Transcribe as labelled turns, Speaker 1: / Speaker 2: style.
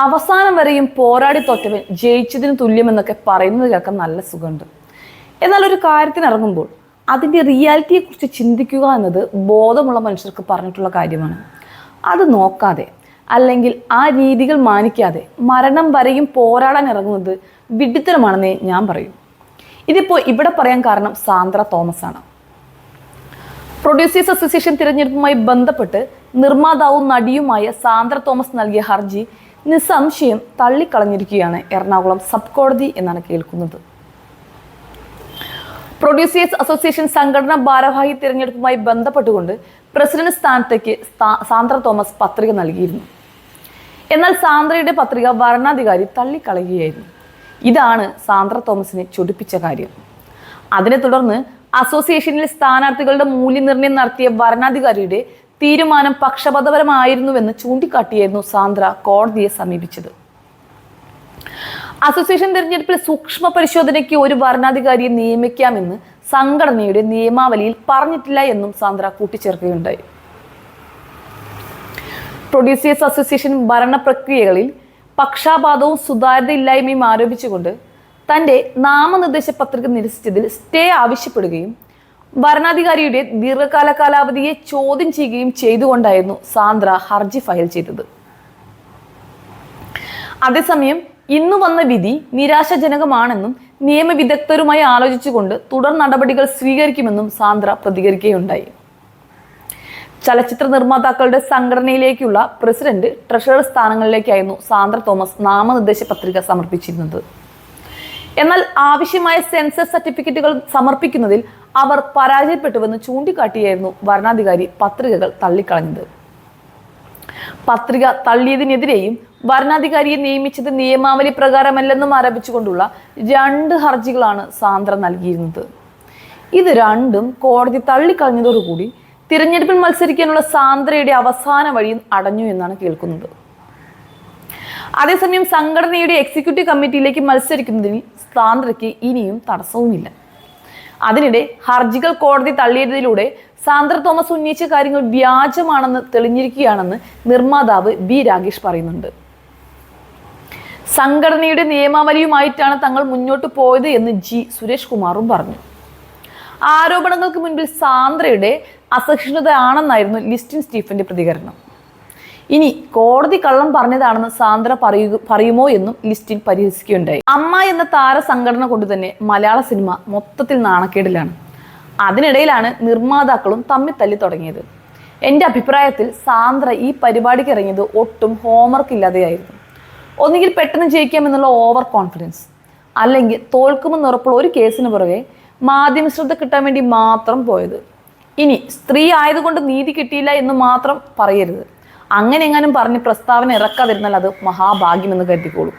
Speaker 1: അവസാനം വരെയും പോരാടി തോറ്റവൻ ജയിച്ചതിന് തുല്യമെന്നൊക്കെ പറയുന്നത് കേൾക്കാൻ നല്ല സുഖമുണ്ട്. എന്നാൽ ഒരു കാര്യത്തിന് ഇറങ്ങുമ്പോൾ അതിൻ്റെ റിയാലിറ്റിയെക്കുറിച്ച് ചിന്തിക്കുക എന്നത് ബോധമുള്ള മനുഷ്യർക്ക് പറഞ്ഞിട്ടുള്ള കാര്യമാണ്. അത് നോക്കാതെ അല്ലെങ്കിൽ ആ രീതികൾ മാനിക്കാതെ മരണം വരെയും പോരാടാൻ ഇറങ്ങുന്നത് വിഡ്ഢിത്തരമാണെന്നേ ഞാൻ പറയും. ഇതിപ്പോൾ ഇവിടെ പറയാൻ കാരണം സാന്ദ്ര തോമസ് ആണ്. പ്രൊഡ്യൂസേഴ്സ് അസോസിയേഷൻ തിരഞ്ഞെടുപ്പുമായി ബന്ധപ്പെട്ട് നിർമ്മാതാവും നടിയുമായ സാന്ദ്ര തോമസ് നൽകിയ ഹർജി നിസ്സംശയം തള്ളിക്കളഞ്ഞിരിക്കുകയാണ് എറണാകുളം സബ് കോടതി എന്നാണ് കേൾക്കുന്നത്. പ്രൊഡ്യൂസേഴ്സ് അസോസിയേഷൻ സംഘടനാ ഭാരവാഹി തിരഞ്ഞെടുപ്പുമായി ബന്ധപ്പെട്ടുകൊണ്ട് പ്രസിഡന്റ് സ്ഥാനത്തേക്ക് സാന്ദ്ര തോമസ് പത്രിക നൽകിയിരുന്നു. എന്നാൽ സാന്ദ്രയുടെ പത്രിക വരണാധികാരി തള്ളിക്കളയുകയായിരുന്നു. ഇതാണ് സാന്ദ്ര തോമസിനെ ചൊടിപ്പിച്ച കാര്യം. അതിനെ തുടർന്ന് അസോസിയേഷനിൽ സ്ഥാനാർത്ഥികളുടെ മൂല്യനിർണ്ണയം നടത്തിയ വരണാധികാരിയുടെ തീരുമാനം പക്ഷപാതപരമായിരുന്നുവെന്ന് ചൂണ്ടിക്കാട്ടിയായിരുന്നു സാന്ദ്ര കോടതിയെ സമീപിച്ചത്. അസോസിയേഷൻ തിരഞ്ഞെടുപ്പിൽ സൂക്ഷ്മ പരിശോധനയ്ക്ക് ഒരു വരണാധികാരിയെ നിയമിക്കാമെന്ന് സംഘടനയുടെ നിയമാവലിയിൽ പറഞ്ഞിട്ടില്ല എന്നും സാന്ദ്ര കൂട്ടിച്ചേർക്കുകയുണ്ടായി. പ്രൊഡ്യൂസേഴ്സ് അസോസിയേഷൻ ഭരണ പ്രക്രിയകളിൽ പക്ഷാപാതവും സുതാര്യതയില്ലായ്മയും ആരോപിച്ചുകൊണ്ട് തന്റെ നാമനിർദ്ദേശ പത്രിക നിരസിച്ചതിൽ സ്റ്റേ ആവശ്യപ്പെടുകയും ഭരണാധികാരിയുടെ ദീർഘകാല കാലാവധിയെ ചോദ്യം ചെയ്യുകയും ചെയ്തുകൊണ്ടായിരുന്നു സാന്ദ്ര ഹർജി ഫയൽ ചെയ്തത്. അതേസമയം ഇന്നു വന്ന വിധി നിരാശാജനകമാണെന്നും നിയമവിദഗ്ധരുമായി ആലോചിച്ചുകൊണ്ട് തുടർ നടപടികൾ സ്വീകരിക്കുമെന്നും സാന്ദ്ര പ്രതികരിക്കുകയുണ്ടായി. ചലച്ചിത്ര നിർമ്മാതാക്കളുടെ സംഘടനയിലേക്കുള്ള പ്രസിഡന്റ്, ട്രഷറർ സ്ഥാനങ്ങളിലേക്കായിരുന്നു സാന്ദ്ര തോമസ് നാമനിർദ്ദേശ പത്രിക സമർപ്പിച്ചിരുന്നത്. എന്നാൽ ആവശ്യമായ സെൻസസ് സർട്ടിഫിക്കറ്റുകൾ സമർപ്പിക്കുന്നതിൽ അവർ പരാജയപ്പെട്ടുവെന്ന് ചൂണ്ടിക്കാട്ടിയായിരുന്നു വരണാധികാരി പത്രികകൾ തള്ളിക്കളഞ്ഞത്. പത്രിക തള്ളിയതിനെതിരെയും വരണാധികാരിയെ നിയമിച്ചത് നിയമാവലി പ്രകാരമല്ലെന്നും ആരോപിച്ചുകൊണ്ടുള്ള 2 ഹർജികളാണ് സാന്ദ്ര നൽകിയിരുന്നത്. ഇത് രണ്ടും കോടതി തള്ളിക്കളഞ്ഞതോടുകൂടി തിരഞ്ഞെടുപ്പിൽ മത്സരിക്കാനുള്ള സാന്ദ്രയുടെ അവസാന വഴിയും അടഞ്ഞു എന്നാണ് കേൾക്കുന്നത്. അതേസമയം സംഘടനയുടെ എക്സിക്യൂട്ടീവ് കമ്മിറ്റിയിലേക്ക് മത്സരിക്കുന്നതിൽ സാന്ദ്രയ്ക്ക് ഇനിയും തടസ്സവുമില്ല. അതിനിടെ ഹർജികൾ കോടതി തള്ളിയതിലൂടെ സാന്ദ്ര തോമസ് ഉന്നയിച്ച കാര്യങ്ങൾ വ്യാജമാണെന്ന് തെളിഞ്ഞിരിക്കുകയാണെന്ന് നിർമ്മാതാവ് ബി രാഗേഷ് പറയുന്നുണ്ട്. സംഘടനയുടെ നിയമാവലിയുമായിട്ടാണ് തങ്ങൾ മുന്നോട്ട് പോയത് എന്ന് ജി സുരേഷ് കുമാറും പറഞ്ഞു. ആരോപണങ്ങൾക്ക് മുൻപിൽ സാന്ദ്രയുടെ അസഹിഷ്ണുതയാണെന്നായിരുന്നു ലിസ്റ്റിൻ സ്റ്റീഫന്റെ പ്രതികരണം. ഇനി കോടതി കള്ളം പറഞ്ഞതാണെന്ന് സാന്ദ്ര പറയുമോ എന്നും ലിസ്റ്റിൻ പരിഹസിക്കുകയുണ്ടായി. അമ്മ എന്ന താര സംഘടന കൊണ്ട് തന്നെ മലയാള സിനിമ മൊത്തത്തിൽ നാണക്കേടിലാണ്. അതിനിടയിലാണ് നിർമ്മാതാക്കളും തമ്മിൽ തല്ലി തുടങ്ങിയത്. എൻ്റെ അഭിപ്രായത്തിൽ സാന്ദ്ര ഈ പരിപാടിക്ക് ഇറങ്ങിയത് ഒട്ടും ഹോംവർക്ക് ഇല്ലാതെയായിരുന്നു. ഒന്നുകിൽ പെട്ടെന്ന് ജയിക്കാമെന്നുള്ള ഓവർ കോൺഫിഡൻസ്, അല്ലെങ്കിൽ തോൽക്കുമെന്ന് ഉറപ്പുള്ള ഒരു കേസിന് പുറകെ മാധ്യമ ശ്രദ്ധ കിട്ടാൻ വേണ്ടി മാത്രം പോയത്. ഇനി സ്ത്രീ ആയതുകൊണ്ട് നീതി കിട്ടിയില്ല എന്ന് മാത്രം പറയരുത്. അങ്ങനെ എങ്ങാനും പറഞ്ഞ് പ്രസ്താവന ഇറക്കാതിരുന്നാൽ അത് മഹാഭാഗ്യമെന്ന് കരുതിക്കോളൂ.